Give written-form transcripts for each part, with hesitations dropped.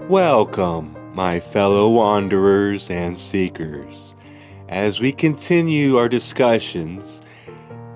Welcome, my fellow wanderers and seekers. As we continue our discussions,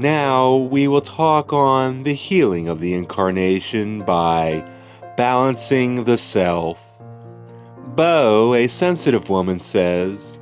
now we will talk on the healing of the incarnation by balancing the self. Bo, a sensitive woman, says,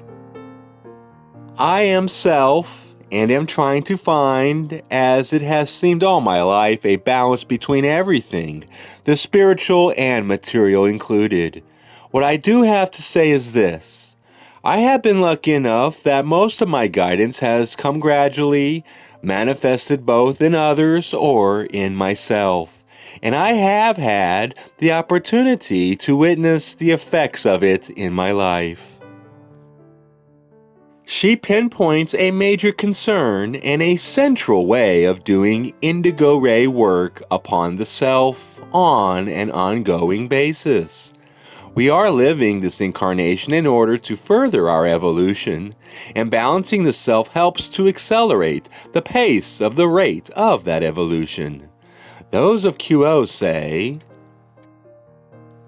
I am self and am trying to find, as it has seemed all my life, a balance between everything, the spiritual and material included. What I do have to say is this. I have been lucky enough that most of my guidance has come gradually, manifested both in others or in myself, and I have had the opportunity to witness the effects of it in my life. She pinpoints a major concern and a central way of doing indigo ray work upon the self on an ongoing basis. We are living this incarnation in order to further our evolution, and balancing the self helps to accelerate the pace of the rate of that evolution. Those of QO say,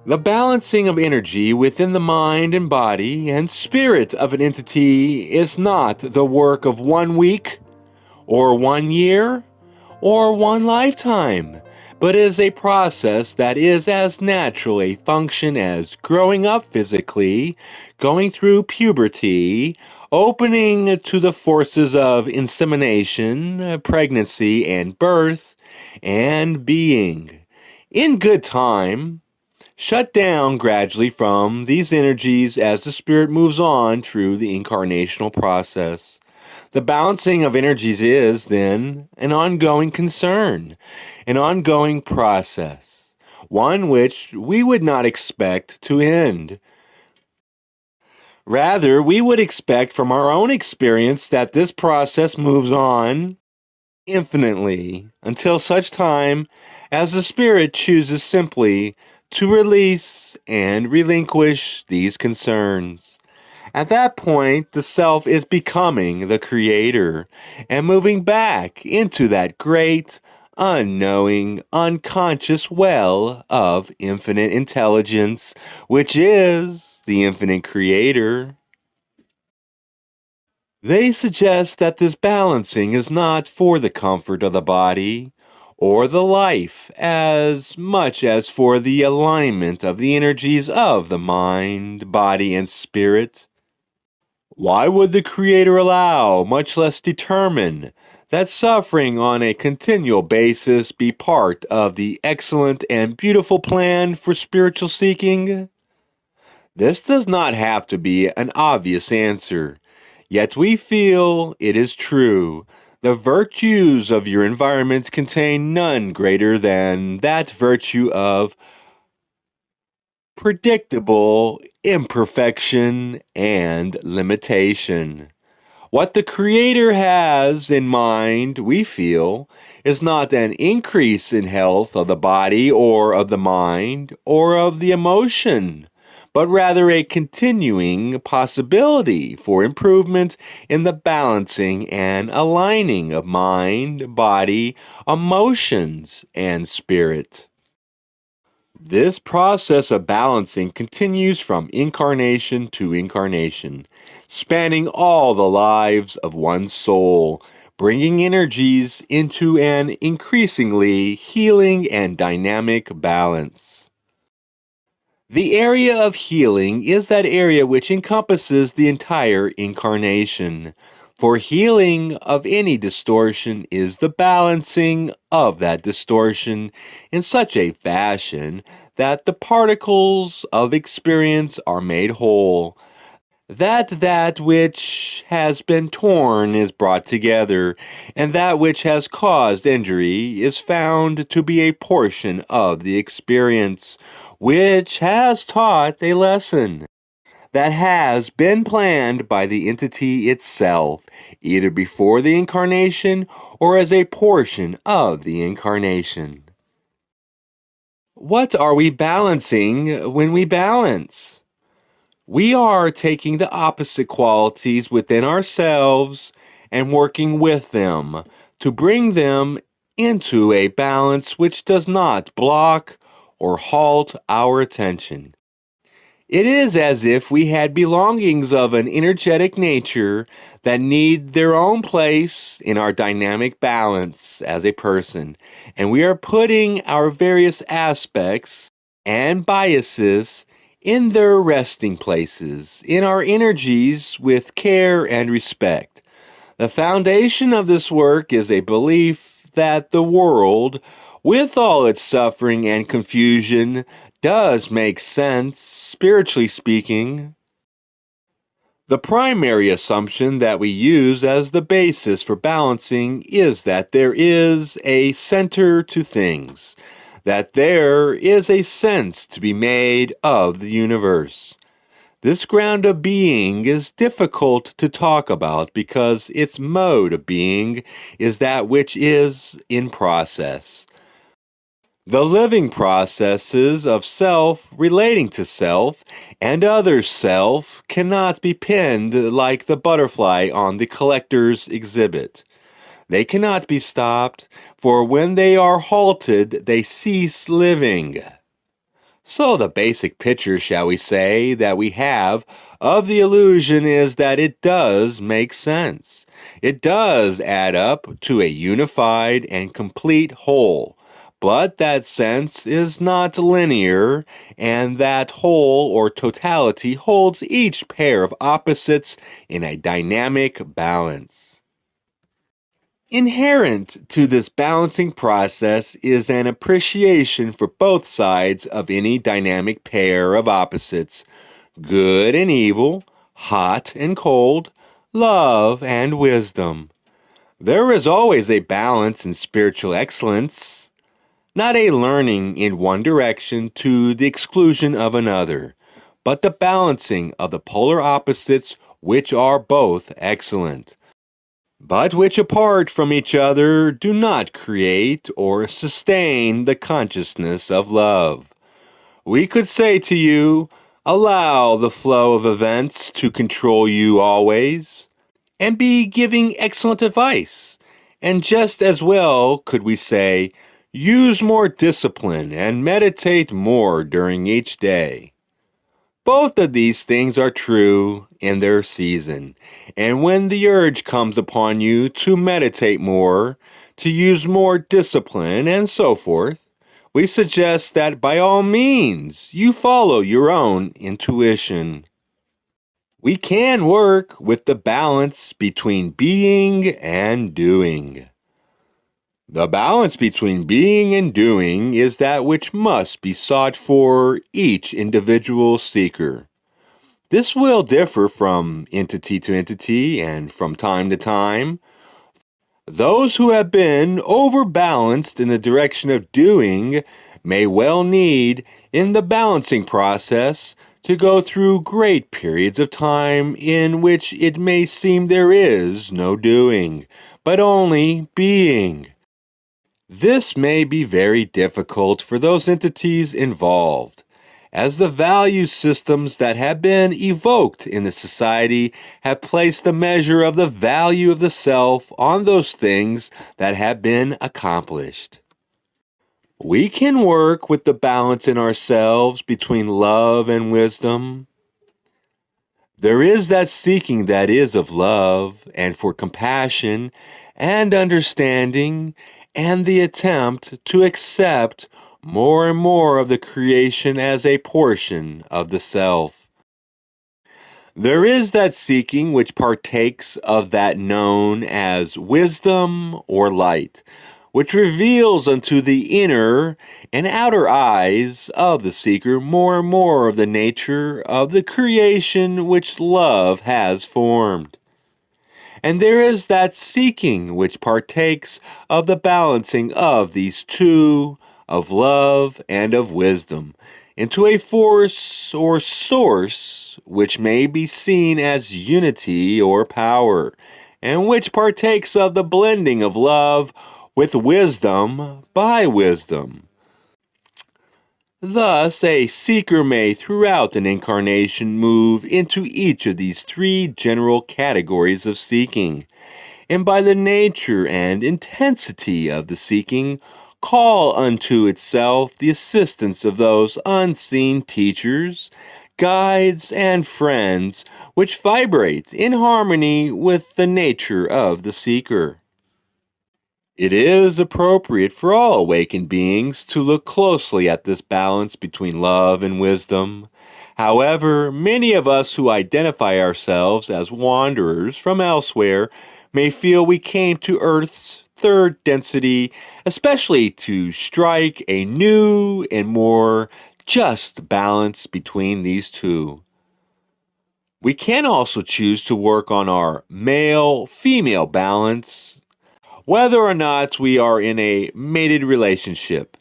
the balancing of energy within the mind and body and spirit of an entity is not the work of 1 week, or 1 year, or 1 lifetime, but is a process that is as natural a function as growing up physically, going through puberty, opening to the forces of insemination, pregnancy, and birth, and being, in good time, shut down gradually from these energies as the spirit moves on through the incarnational process. The balancing of energies is, then, an ongoing concern, an ongoing process, one which we would not expect to end. Rather, we would expect from our own experience that this process moves on infinitely until such time as the spirit chooses simply to release and relinquish these concerns. At that point, the self is becoming the creator and moving back into that great, unknowing, unconscious well of infinite intelligence, which is the infinite creator. They suggest that this balancing is not for the comfort of the body or the life as much as for the alignment of the energies of the mind, body, and spirit. Why would the Creator allow, much less determine, that suffering on a continual basis be part of the excellent and beautiful plan for spiritual seeking? This does not have to be an obvious answer, yet we feel it is true. The virtues of your environment contain none greater than that virtue of predictable imperfection and limitation. What the Creator has in mind, we feel, is not an increase in health of the body or of the mind or of the emotion, but rather a continuing possibility for improvement in the balancing and aligning of mind, body, emotions, and spirit. This process of balancing continues from incarnation to incarnation, spanning all the lives of one's soul, bringing energies into an increasingly healing and dynamic balance. The area of healing is that area which encompasses the entire incarnation, for healing of any distortion is the balancing of that distortion in such a fashion that the particles of experience are made whole, that which has been torn is brought together, and that which has caused injury is found to be a portion of the experience, which has taught a lesson that has been planned by the entity itself, either before the incarnation or as a portion of the incarnation. What are we balancing when we balance? We are taking the opposite qualities within ourselves and working with them to bring them into a balance which does not block or halt our attention. It is as if we had belongings of an energetic nature that need their own place in our dynamic balance as a person, and we are putting our various aspects and biases in their resting places, in our energies with care and respect. The foundation of this work is a belief that the world, with all its suffering and confusion, does make sense, spiritually speaking. The primary assumption that we use as the basis for balancing is that there is a center to things, that there is a sense to be made of the universe. This ground of being is difficult to talk about because its mode of being is that which is in process. The living processes of self relating to self and other self cannot be pinned like the butterfly on the collector's exhibit. They cannot be stopped, for when they are halted, they cease living. So the basic picture, shall we say, that we have of the illusion is that it does make sense. It does add up to a unified and complete whole. But that sense is not linear, and that whole or totality holds each pair of opposites in a dynamic balance. Inherent to this balancing process is an appreciation for both sides of any dynamic pair of opposites, good and evil, hot and cold, love and wisdom. There is always a balance in spiritual excellence, not a learning in one direction to the exclusion of another, but the balancing of the polar opposites which are both excellent, but which apart from each other do not create or sustain the consciousness of love. We could say to you, allow the flow of events to control you always, and be giving excellent advice. And just as well could we say, use more discipline and meditate more during each day. Both of these things are true in their season, and when the urge comes upon you to meditate more, to use more discipline, and so forth, we suggest that by all means you follow your own intuition. We can work with the balance between being and doing. The balance between being and doing is that which must be sought for each individual seeker. This will differ from entity to entity and from time to time. Those who have been overbalanced in the direction of doing may well need, in the balancing process, to go through great periods of time in which it may seem there is no doing, but only being. This may be very difficult for those entities involved, as the value systems that have been evoked in the society have placed the measure of the value of the self on those things that have been accomplished. We can work with the balance in ourselves between love and wisdom. There is that seeking that is of love and for compassion and understanding, and the attempt to accept more and more of the creation as a portion of the self. There is that seeking which partakes of that known as wisdom or light, which reveals unto the inner and outer eyes of the seeker more and more of the nature of the creation which love has formed. And there is that seeking which partakes of the balancing of these two, of love and of wisdom, into a force or source which may be seen as unity or power, and which partakes of the blending of love with wisdom by wisdom. Thus, a seeker may throughout an incarnation move into each of these three general categories of seeking, and by the nature and intensity of the seeking, call unto itself the assistance of those unseen teachers, guides, and friends, which vibrate in harmony with the nature of the seeker. It is appropriate for all awakened beings to look closely at this balance between love and wisdom. However, many of us who identify ourselves as wanderers from elsewhere may feel we came to Earth's third density, especially to strike a new and more just balance between these two. We can also choose to work on our male-female balance, whether or not we are in a mated relationship.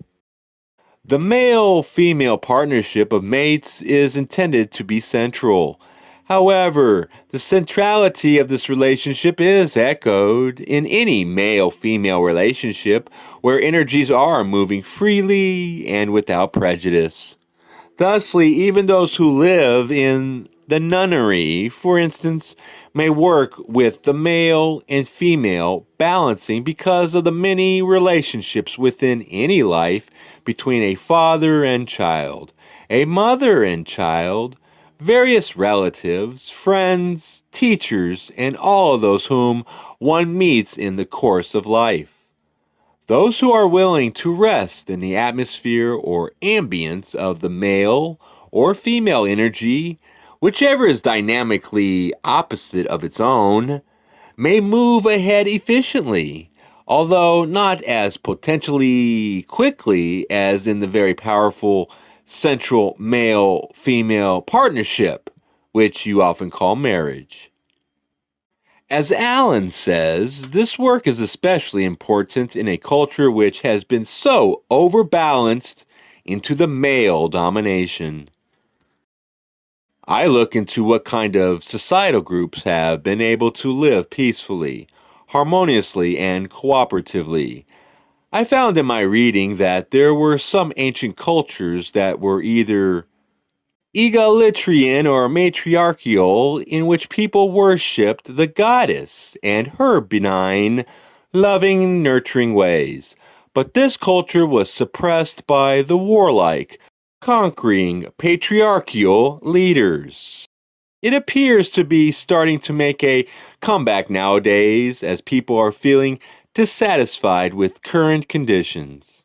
The male-female partnership of mates is intended to be central. However, the centrality of this relationship is echoed in any male-female relationship where energies are moving freely and without prejudice. Thusly, even those who live in the nunnery, for instance, may work with the male and female balancing because of the many relationships within any life between a father and child, a mother and child, various relatives, friends, teachers, and all of those whom one meets in the course of life. Those who are willing to rest in the atmosphere or ambience of the male or female energy, whichever is dynamically opposite of its own, may move ahead efficiently, although not as potentially quickly as in the very powerful central male-female partnership, which you often call marriage. As Allen says, this work is especially important in a culture which has been so overbalanced into the male domination. I look into what kind of societal groups have been able to live peacefully, harmoniously, and cooperatively. I found in my reading that there were some ancient cultures that were either egalitarian or matriarchal, in which people worshipped the goddess and her benign, loving, nurturing ways. But this culture was suppressed by the warlike, conquering patriarchal leaders. It appears to be starting to make a comeback nowadays as people are feeling dissatisfied with current conditions.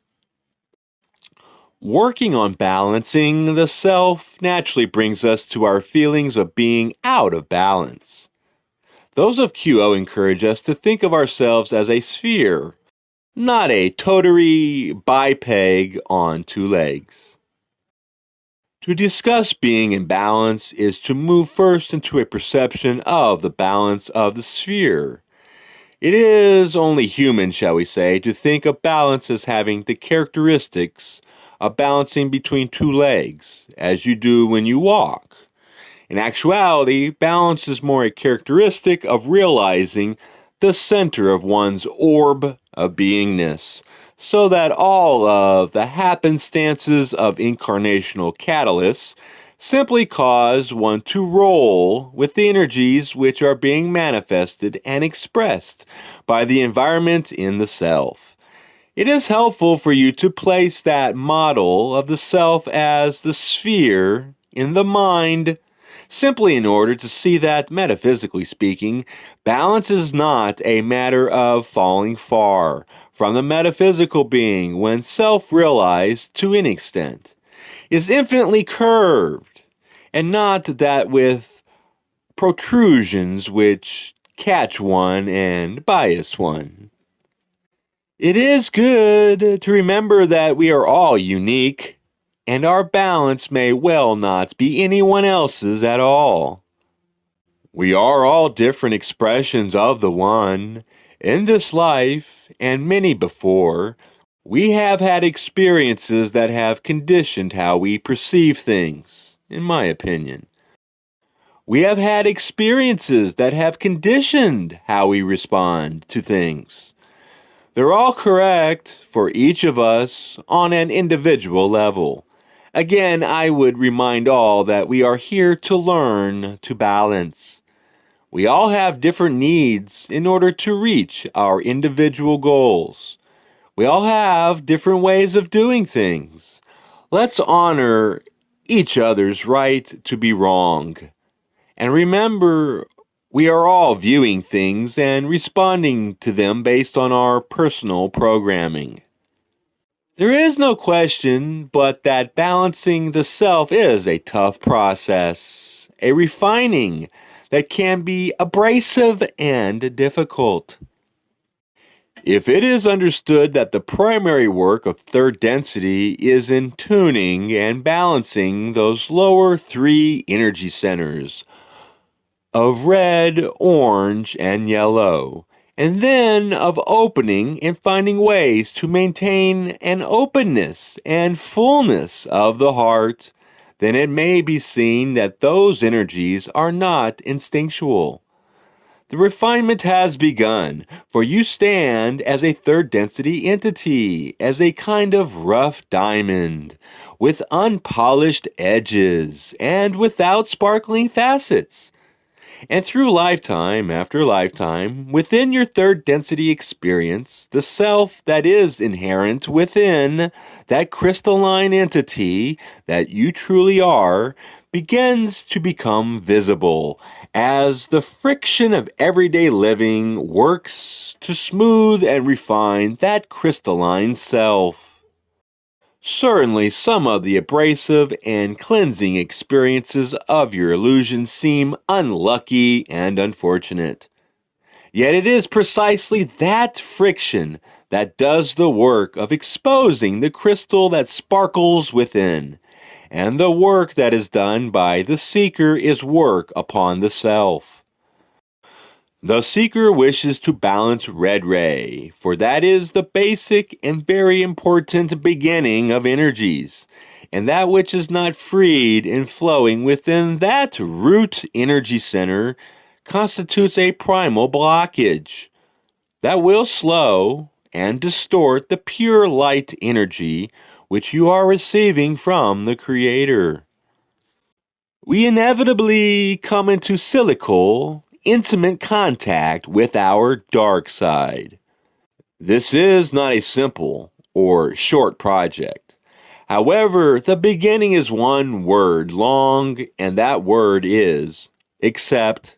Working on balancing the self naturally brings us to our feelings of being out of balance. Those of QO encourage us to think of ourselves as a sphere, not a tottering biped on two legs. To discuss being in balance is to move first into a perception of the balance of the sphere. It is only human, shall we say, to think of balance as having the characteristics of balancing between two legs, as you do when you walk. In actuality, balance is more a characteristic of realizing the center of one's orb of beingness, so that all of the happenstances of incarnational catalysts simply cause one to roll with the energies which are being manifested and expressed by the environment in the self. It is helpful for you to place that model of the self as the sphere in the mind, simply in order to see that, metaphysically speaking, balance is not a matter of falling far from the metaphysical being when self-realized to an extent, is infinitely curved, and not that with protrusions which catch one and bias one. It is good to remember that we are all unique, and our balance may well not be anyone else's at all. We are all different expressions of the one. In this life, and many before, we have had experiences that have conditioned how we perceive things, in my opinion. We have had experiences that have conditioned how we respond to things. They're all correct for each of us on an individual level. Again, I would remind all that we are here to learn to balance. We all have different needs in order to reach our individual goals. We all have different ways of doing things. Let's honor each other's right to be wrong. And remember, we are all viewing things and responding to them based on our personal programming. There is no question but that balancing the self is a tough process, a refining that can be abrasive and difficult. If it is understood that the primary work of third density is in tuning and balancing those lower three energy centers of red, orange, and yellow, and then of opening and finding ways to maintain an openness and fullness of the heart, then it may be seen that those energies are not instinctual. The refinement has begun, for you stand as a third density entity, as a kind of rough diamond, with unpolished edges and without sparkling facets. And through lifetime after lifetime, within your third density experience, the self that is inherent within that crystalline entity that you truly are begins to become visible as the friction of everyday living works to smooth and refine that crystalline self. Certainly, some of the abrasive and cleansing experiences of your illusion seem unlucky and unfortunate. Yet it is precisely that friction that does the work of exposing the crystal that sparkles within, and the work that is done by the seeker is work upon the self. The seeker wishes to balance red ray, for that is the basic and very important beginning of energies, and that which is not freed and flowing within that root energy center constitutes a primal blockage that will slow and distort the pure light energy which you are receiving from the Creator. We inevitably come into cyclical, intimate contact with our dark side. This is not a simple or short project. However, the beginning is one word long, and that word is accept.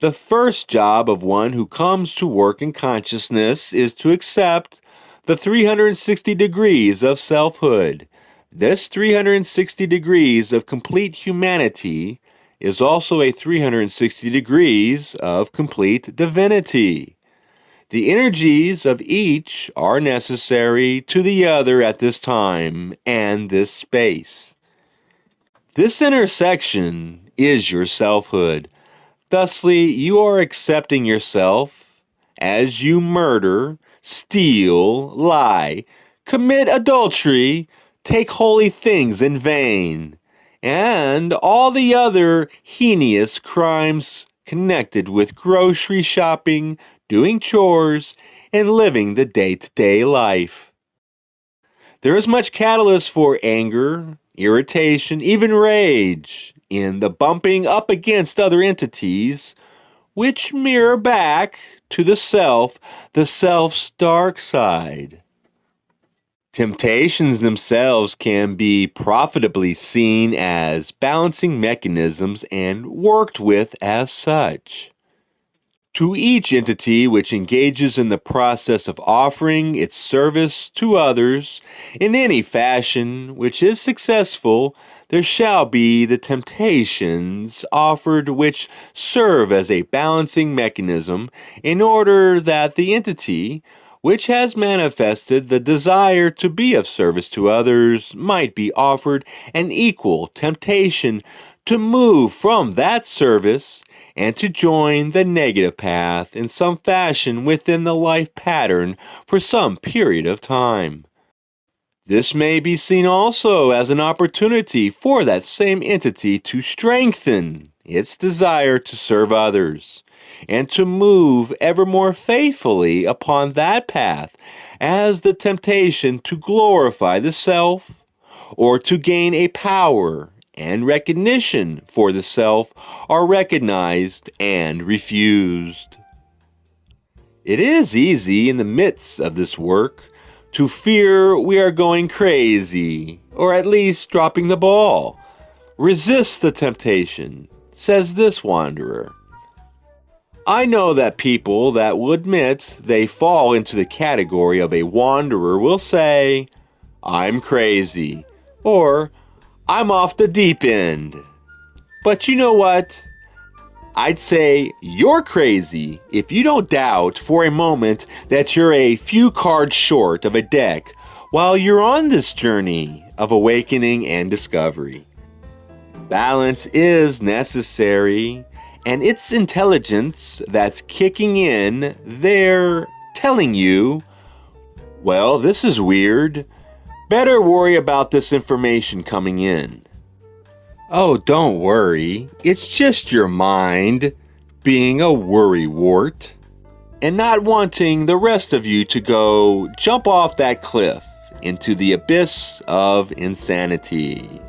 The first job of one who comes to work in consciousness is to accept the 360 degrees of selfhood. This 360 degrees of complete humanity is also a 360 degrees of complete divinity. The energies of each are necessary to the other at this time and this space. This intersection is your selfhood. Thusly, you are accepting yourself as you murder, steal, lie, commit adultery, take holy things in vain, and all the other heinous crimes connected with grocery shopping, doing chores, and living the day-to-day life. There is much catalyst for anger, irritation, even rage in the bumping up against other entities, which mirror back to the self's dark side. Temptations themselves can be profitably seen as balancing mechanisms and worked with as such. To each entity which engages in the process of offering its service to others in any fashion which is successful, there shall be the temptations offered which serve as a balancing mechanism in order that the entity which has manifested the desire to be of service to others might be offered an equal temptation to move from that service and to join the negative path in some fashion within the life pattern for some period of time. This may be seen also as an opportunity for that same entity to strengthen its desire to serve others and to move ever more faithfully upon that path as the temptation to glorify the self or to gain a power and recognition for the self are recognized and refused. It is easy in the midst of this work to fear we are going crazy or at least dropping the ball. Resist the temptation, says this wanderer. I know that people that will admit they fall into the category of a wanderer will say, I'm crazy, or I'm off the deep end. But you know what? I'd say you're crazy if you don't doubt for a moment that you're a few cards short of a deck while you're on this journey of awakening and discovery. Balance is necessary, and it's intelligence that's kicking in there telling you, well, this is weird. Better worry about this information coming in. Oh, don't worry. It's just your mind being a worrywart and not wanting the rest of you to go jump off that cliff into the abyss of insanity.